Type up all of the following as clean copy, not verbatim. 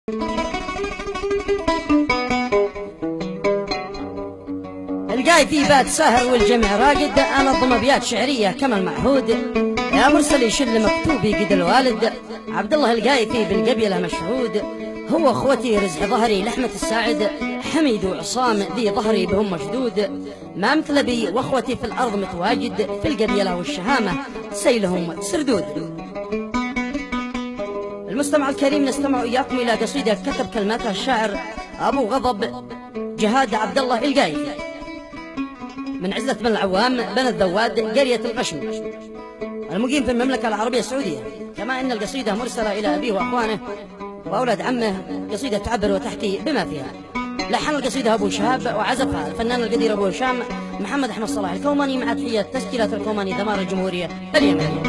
الجاي في بات ساهر والجميع راقد، انظم ابيات شعريه كما المعهود. يا مرسل يشل مكتوبي قد الوالد، عبد الله القايفي بالقبيله مشهود. هو اخوتي رزح ظهري لحمه الساعد، حميد وعصام ذي ظهري بهم مشدود. ما مثل ابي واخوتي في الارض متواجد، في القبيله والشهامه سيلهم سردود. المستمع الكريم، نستمع إياكم إلى قصيدة كتب كلماتها الشاعر أبو غضب جهاد عبد الله القايفي من عزة بن العوام بن الذواد قرية القشم المقيم في المملكة العربية السعودية. كما أن القصيدة مرسلة إلى أبيه وأخوانه وأولاد عمه، قصيدة تعبر وتحكي بما فيها. لحن القصيدة أبو شهاب وعزفها الفنان القدير أبو هشام محمد أحمد صلاح الكوماني مع تحية تسجيلات الكوماني دمار الجمهورية اليمنية.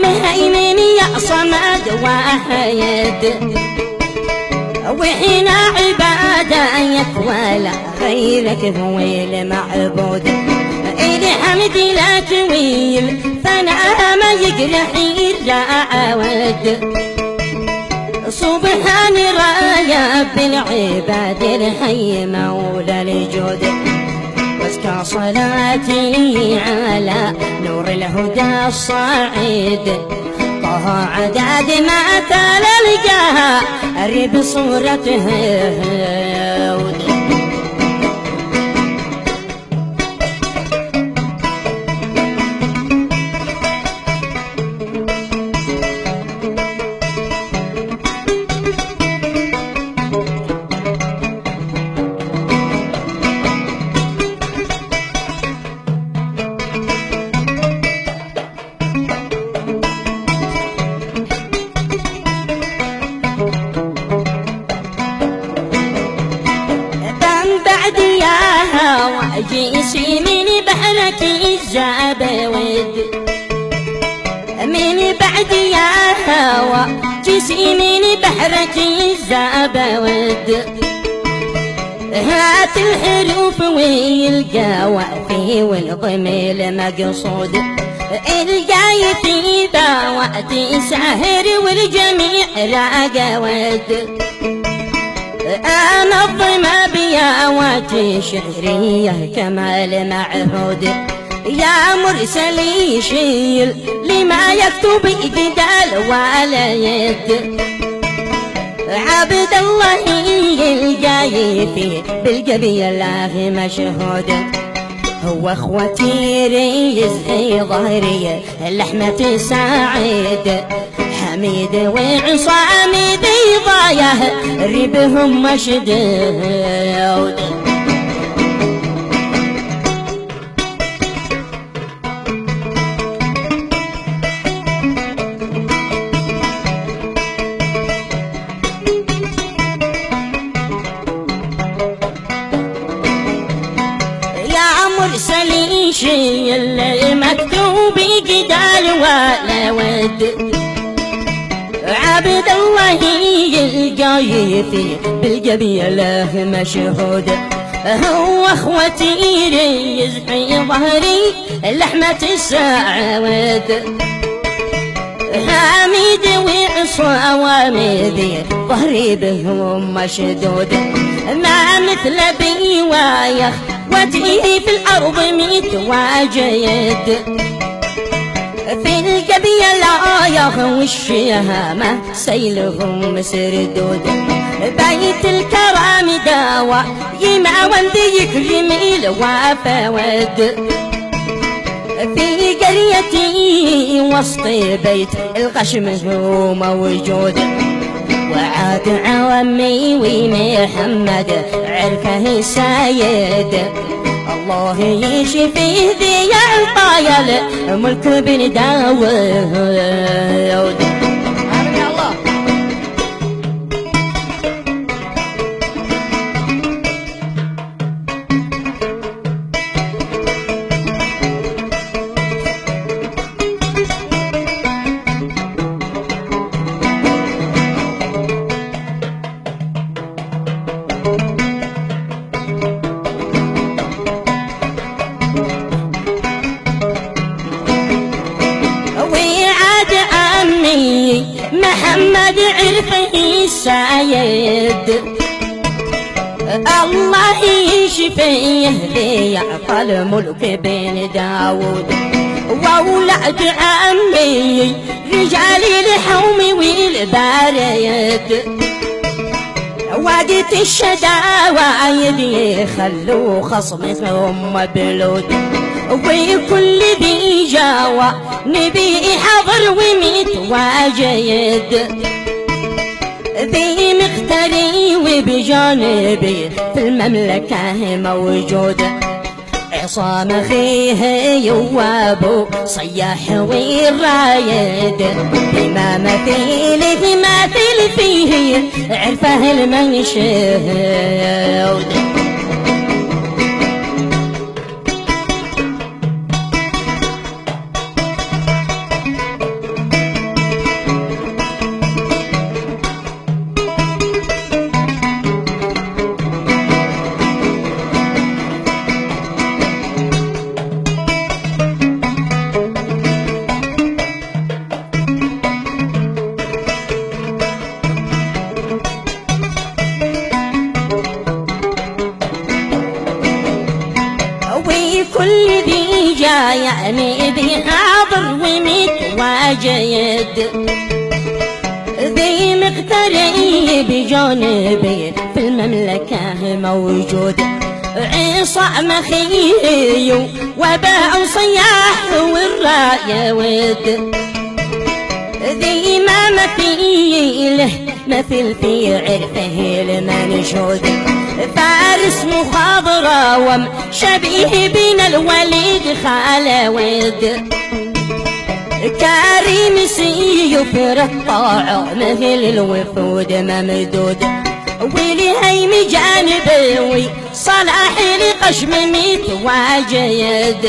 مهيمن يا صمد واحد، وحين عبادك ولا غيرك هو المعبود. الحمد لك ويل فانا ما يجرح الرعود. سبحان رب العباد الحي مولى الجود. وازكى صلاتي على نور الهدى الصاعد، طه عداد ما تلقاها قريب صورته. جيسي من بحرك الزابود، من بعد يا هوا جيسي من بحرك الزابود. هات الحروف والقوافي والضميل مقصود. الجاي في بوقت ساهر والجميع راقود. أنا الضمى بياواتي شعرية كمال معهود. يا مرسلي شيل لما يكتب إجدال ولا يد. عبد الله القايفي بالقبيلة مشهود. هو اخوتي ريز ظهري لحمة سعيد، حميد وعصام ذي ضايه ربهم مشدود. يا مرسلي شيل مكتوب جدال ولا ود. عبد الله القايفي بالقبيلة مشهود. هو اخوتي ريز في ظهري لحمة السعود. حميد وعصام ذي ظهري بهم مشدود. ما مثل بيوايا اخوتي في الارض متواجد. في القبيلة يا والشهامة سيلهم سردود. بيت الكرام داوى يمع وندي يكرم الوفود. في قريتي وسط بيت القشم هو موجود. وعاد عوامي ومحمد عرفه سايد. الله يشفيه ذي الطايل ملك بن داود. السايد الله يشفيه يعطى الملك بين داود وأولاد عمي رجال الحوم والبارد وقت الشداويد يخلوا خصمهم مبلود وكل ذي جاوى نبي حضر ومتواجد ذي مختري وبجانبي في المملكة موجود عصام خيه يوابو صياح والرايد بما مثيله ماثل فيه عرفه المنشود كل ذي يعني ذي حاضر ومتواجد ذي مقتري بجانبي في المملكة موجود عصام خي وباع صياح والراية ود ذي ما مثيله مثل في عرفه المنشود فارس مخضرم شبيه بين الوليد خالود كريم سيفر الطاعة مثل الوفود ممدود ولهيم جانبوي صلاح لقشم متواجد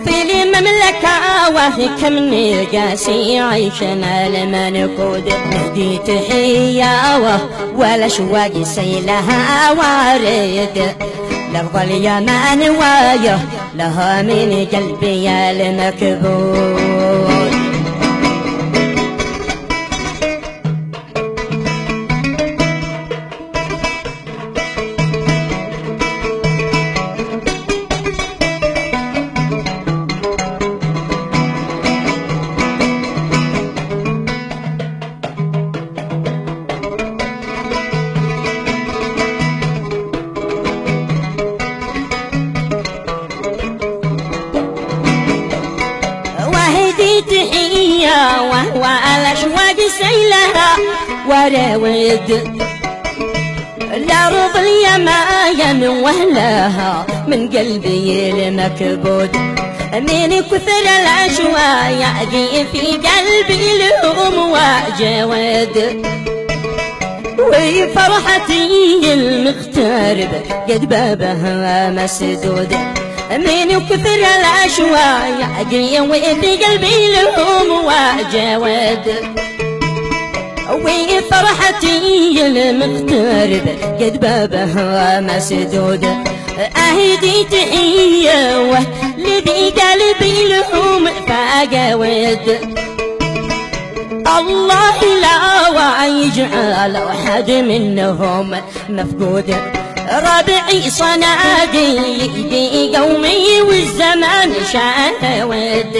في المملكة وهي كم نقاسي عيشنا المنقود نهدي تحية ولا شواق سيلها وارد لفظ اليمان وايه لها من قلبي المكبود تحية وهو الأشواق سيلها وراود الأرض اليمايم وهلها من قلبي المكبود من كثر الأشواق في قلبي لهم واجود وفرحتي المغترب قد بابها مسدود من كثر الأشواق وفي قلبي لهم واجود وفرحتي المغترب قد بابها مسدود أهدي تحية لذي قلبي لهم فاقود الله لا يجعل أحد منهم مفقود ربعي صنادي يدي قومي والزمان شاهود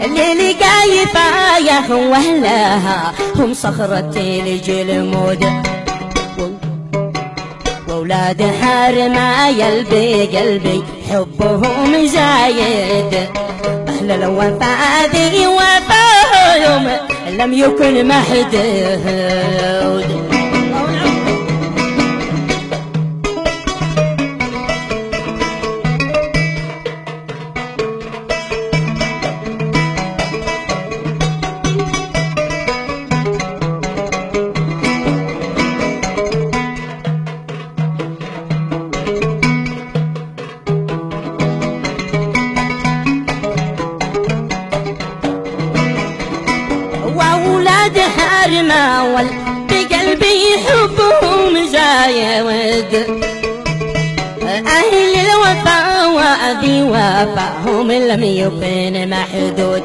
اللي قايفايه واهلها هم صخرة الجلمود واولاد حارما يلبي قلبي حبهم زايد اهل الوفا ذي وفاهم لم يكن محدود حارما بقلبي حبهم زايد أهل الوفا وذي وفاهم لم يكن محدود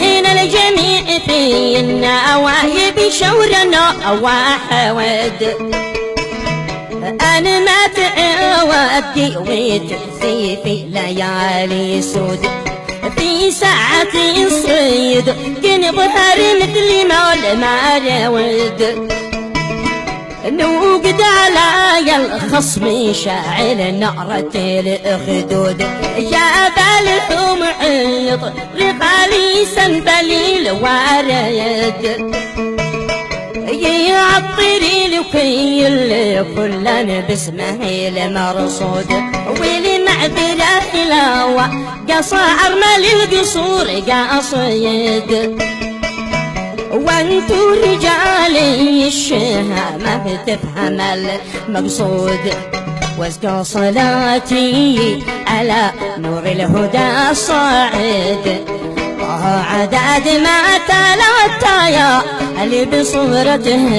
والحين الجميع في النوايب شورنا وحود أنا ما تعودي وتأذي في ليالي سود في ساعة الصيد كن ظهر مثل ما رود نوقد على الخصم شاعل نارة الأخدود يا بالهم عيط رقالي سنبليل وارد يعطري لكي كلنا باسمه المرصود ويلي معذرة حلاوة قصى عرمل القصور قصيد وانتو رجالي الشهامة تفهم المقصود وازقى صلاتي على نور الهدى الصاعد عدد ما تلوت يا اللي بصورته